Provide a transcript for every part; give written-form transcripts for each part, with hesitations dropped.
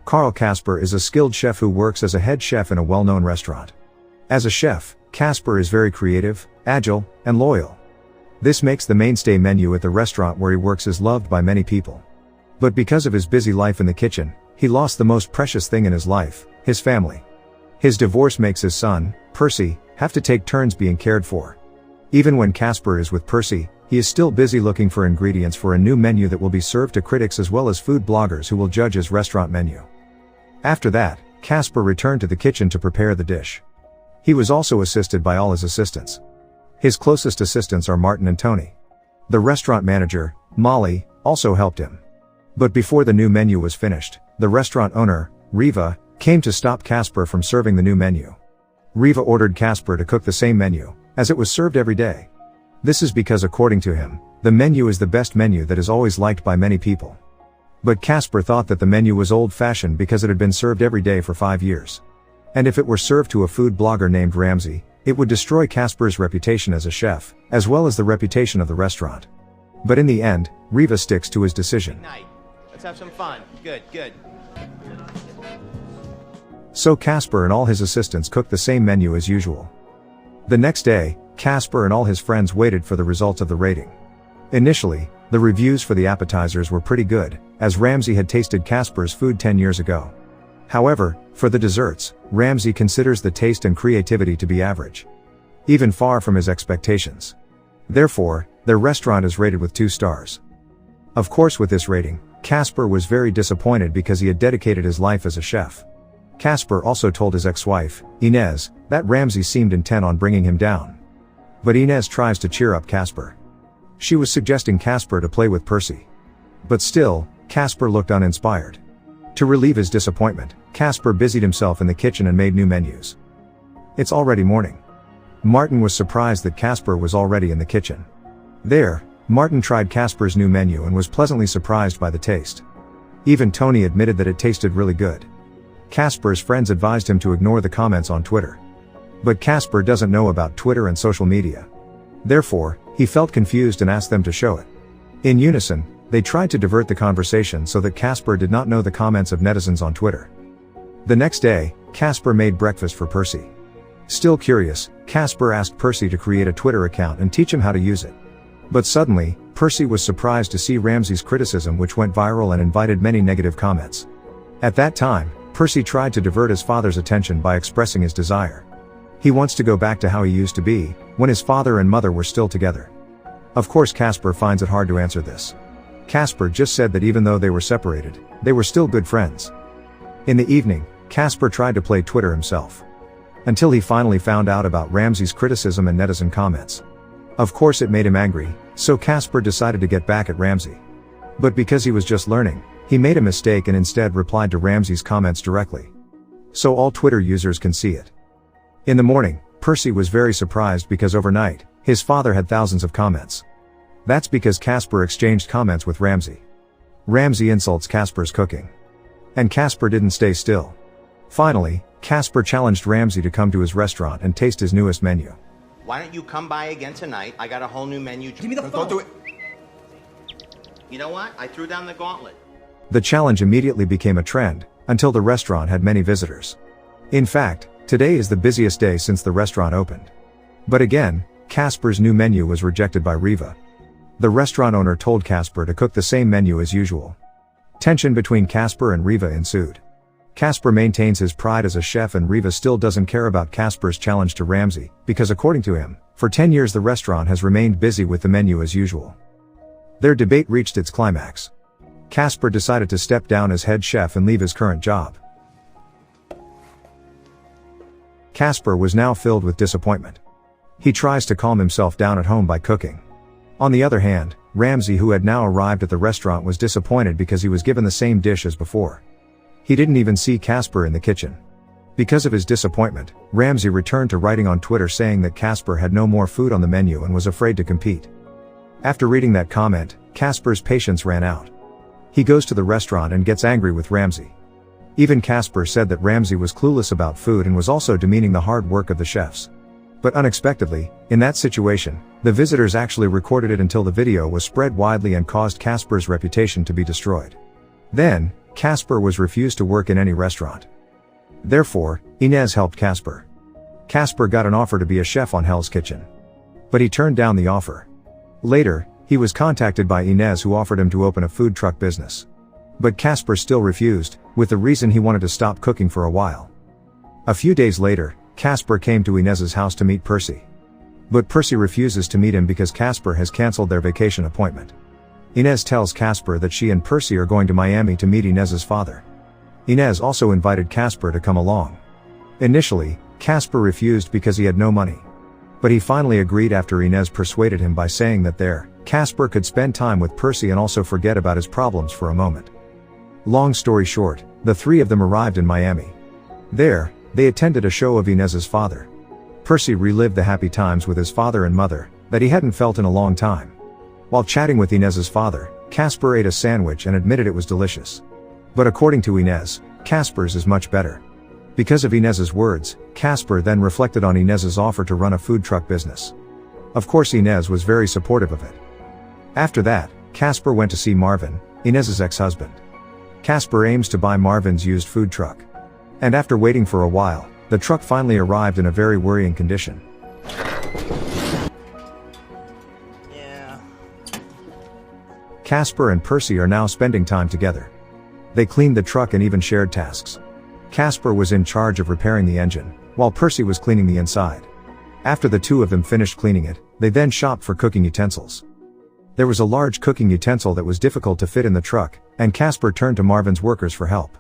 Karl Kasper is a skilled chef who works as a head chef in a well-known restaurant. As a chef, Kasper is very creative, agile, and loyal. This makes the mainstay menu at the restaurant where he works is loved by many people. But because of his busy life in the kitchen, he lost the most precious thing in his life, his family. His divorce makes his son, Percy, have to take turns being cared for. Even when Kasper is with Percy, he is still busy looking for ingredients for a new menu that will be served to critics as well as food bloggers who will judge his restaurant menu. After that, Kasper returned to the kitchen to prepare the dish. He was also assisted by all his assistants. His closest assistants are Martin and Tony. The restaurant manager, Molly, also helped him. But before the new menu was finished, the restaurant owner, Riva, came to stop Kasper from serving the new menu. Riva ordered Kasper to cook the same menu, as it was served every day. This is because according to him, the menu is the best menu that is always liked by many people. But Kasper thought that the menu was old-fashioned because it had been served every day for 5 years. And if it were served to a food blogger named Ramsay, it would destroy Kasper's reputation as a chef, as well as the reputation of the restaurant. But in the end, Riva sticks to his decision. Let's have some fun. Good. So Kasper and all his assistants cooked the same menu as usual. The next day, Kasper and all his friends waited for the results of the rating. Initially, the reviews for the appetizers were pretty good, as Ramsay had tasted Kasper's food 10 years ago. However, for the desserts, Ramsay considers the taste and creativity to be average. Even far from his expectations. Therefore, their restaurant is rated with 2 stars. Of course, with this rating, Kasper was very disappointed because he had dedicated his life as a chef. Kasper also told his ex-wife, Inez, that Ramsay seemed intent on bringing him down. But Inez tries to cheer up Kasper. She was suggesting Kasper to play with Percy. But still, Kasper looked uninspired. To relieve his disappointment, Kasper busied himself in the kitchen and made new menus. It's already morning. Martin was surprised that Kasper was already in the kitchen. There, Martin tried Kasper's new menu and was pleasantly surprised by the taste. Even Tony admitted that it tasted really good. Kasper's friends advised him to ignore the comments on Twitter. But Kasper doesn't know about Twitter and social media. Therefore, he felt confused and asked them to show it. In unison, they tried to divert the conversation so that Kasper did not know the comments of netizens on Twitter. The next day, Kasper made breakfast for Percy. Still curious, Kasper asked Percy to create a Twitter account and teach him how to use it. But suddenly, Percy was surprised to see Ramsay's criticism, which went viral and invited many negative comments. At that time, Percy tried to divert his father's attention by expressing his desire. He wants to go back to how he used to be, when his father and mother were still together. Of course, Kasper finds it hard to answer this. Kasper just said that even though they were separated, they were still good friends. In the evening, Kasper tried to play Twitter himself. Until he finally found out about Ramsay's criticism and netizen comments. Of course it made him angry, so Kasper decided to get back at Ramsay. But because he was just learning, he made a mistake and instead replied to Ramsay's comments directly. So all Twitter users can see it. In the morning, Percy was very surprised because overnight, his father had thousands of comments. That's because Kasper exchanged comments with Ramsay. Ramsay insults Kasper's cooking. And Kasper didn't stay still. Finally, Kasper challenged Ramsay to come to his restaurant and taste his newest menu. Why don't you come by again tonight? I got a whole new menu. Give me the phone. Don't do it. You know what? I threw down the gauntlet. The challenge immediately became a trend, until the restaurant had many visitors. In fact, today is the busiest day since the restaurant opened. But again, Kasper's new menu was rejected by Riva. The restaurant owner told Kasper to cook the same menu as usual. Tension between Kasper and Riva ensued. Kasper maintains his pride as a chef and Riva still doesn't care about Kasper's challenge to Ramsay, because according to him, for 10 years the restaurant has remained busy with the menu as usual. Their debate reached its climax. Kasper decided to step down as head chef and leave his current job. Kasper was now filled with disappointment. He tries to calm himself down at home by cooking. On the other hand, Ramsay, who had now arrived at the restaurant, was disappointed because he was given the same dish as before. He didn't even see Kasper in the kitchen. Because of his disappointment, Ramsay returned to writing on Twitter saying that Kasper had no more food on the menu and was afraid to compete. After reading that comment, Kasper's patience ran out. He goes to the restaurant and gets angry with Ramsay. Even Kasper said that Ramsay was clueless about food and was also demeaning the hard work of the chefs. But unexpectedly, in that situation, the visitors actually recorded it until the video was spread widely and caused Kasper's reputation to be destroyed. Then, Casper was refused to work in any restaurant. Therefore, Inez helped Casper. Casper got an offer to be a chef on Hell's Kitchen. But he turned down the offer. Later, he was contacted by Inez, who offered him to open a food truck business. But Casper still refused, with the reason he wanted to stop cooking for a while. A few days later, Casper came to Inez's house to meet Percy. But Percy refuses to meet him because Casper has cancelled their vacation appointment. Inez tells Casper that she and Percy are going to Miami to meet Inez's father. Inez also invited Casper to come along. Initially, Casper refused because he had no money. But he finally agreed after Inez persuaded him by saying that Casper could spend time with Percy and also forget about his problems for a moment. Long story short, the three of them arrived in Miami. There, they attended a show of Inez's father. Percy relived the happy times with his father and mother that he hadn't felt in a long time. While chatting with Inez's father, Casper ate a sandwich and admitted it was delicious. But according to Inez, Casper's is much better. Because of Inez's words, Casper then reflected on Inez's offer to run a food truck business. Of course, Inez was very supportive of it. After that, Casper went to see Marvin, Inez's ex-husband. Casper aims to buy Marvin's used food truck. And after waiting for a while, the truck finally arrived in a very worrying condition. Yeah. Casper and Percy are now spending time together. They cleaned the truck and even shared tasks. Casper was in charge of repairing the engine, while Percy was cleaning the inside. After the two of them finished cleaning it, they then shopped for cooking utensils. There was a large cooking utensil that was difficult to fit in the truck, and Casper turned to Marvin's workers for help.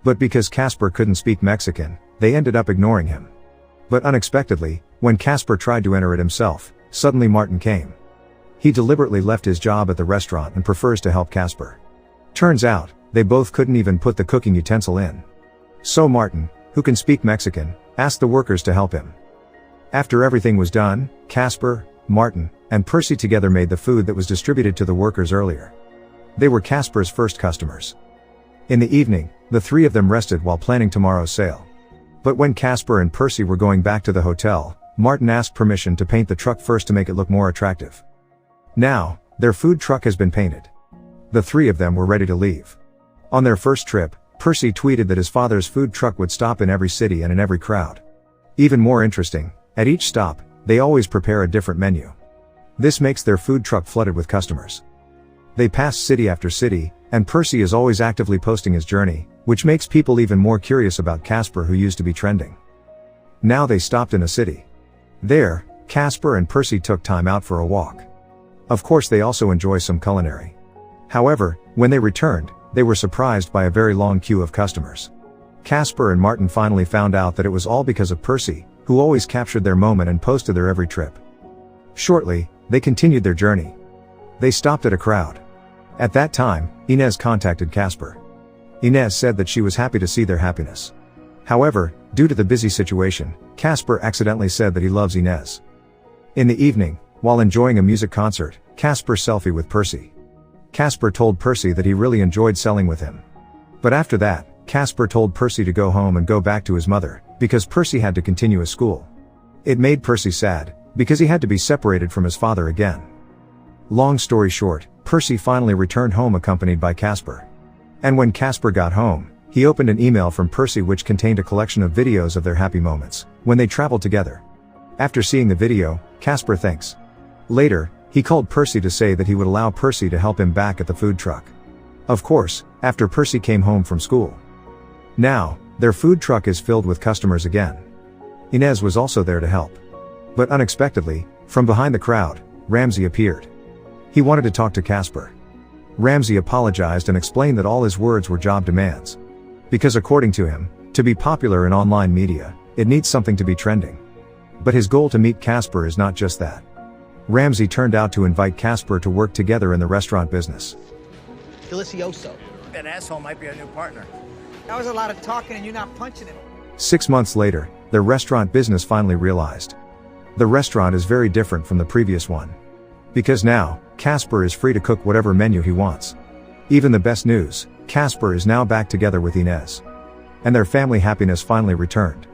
But because Casper couldn't speak Mexican, they ended up ignoring him. But unexpectedly, when Casper tried to enter it himself, suddenly Martin came. He deliberately left his job at the restaurant and prefers to help Casper. Turns out, they both couldn't even put the cooking utensil in. So Martin, who can speak Mexican, asked the workers to help him. After everything was done, Casper, Martin, and Percy together made the food that was distributed to the workers earlier. They were Casper's first customers. In the evening, the three of them rested while planning tomorrow's sale. But when Casper and Percy were going back to the hotel, Martin asked permission to paint the truck first to make it look more attractive. Now, their food truck has been painted. The three of them were ready to leave. On their first trip, Percy tweeted that his father's food truck would stop in every city and in every crowd. Even more interesting, at each stop, they always prepare a different menu. This makes their food truck flooded with customers. They pass city after city, and Percy is always actively posting his journey, which makes people even more curious about Casper, who used to be trending. Now they stopped in a city. There, Casper and Percy took time out for a walk. Of course, they also enjoy some culinary. However, when they returned, they were surprised by a very long queue of customers. Casper and Martin finally found out that it was all because of Percy, who always captured their moment and posted their every trip. Shortly, they continued their journey. They stopped at a crowd. At that time, Inez contacted Casper. Inez said that she was happy to see their happiness. However, due to the busy situation, Casper accidentally said that he loves Inez. In the evening, while enjoying a music concert, Casper selfie with Percy. Casper told Percy that he really enjoyed selling with him. But after that, Casper told Percy to go home and go back to his mother, because Percy had to continue his school. It made Percy sad, because he had to be separated from his father again. Long story short, Percy finally returned home accompanied by Casper. And when Casper got home, he opened an email from Percy which contained a collection of videos of their happy moments, when they traveled together. After seeing the video, Casper thanks. Later, he called Percy to say that he would allow Percy to help him back at the food truck. Of course, after Percy came home from school. Now, their food truck is filled with customers again. Inez was also there to help. But unexpectedly, from behind the crowd, Ramsey appeared. He wanted to talk to Casper. Ramsey apologized and explained that all his words were job demands. Because according to him, to be popular in online media, it needs something to be trending. But his goal to meet Casper is not just that. Ramsey turned out to invite Casper to work together in the restaurant business. Delicioso. That asshole might be our new partner. That was a lot of talking and you're not punching it. 6 months later, the restaurant business finally realized. The restaurant is very different from the previous one. Because now, Casper is free to cook whatever menu he wants. Even the best news, Casper is now back together with Inez. And their family happiness finally returned.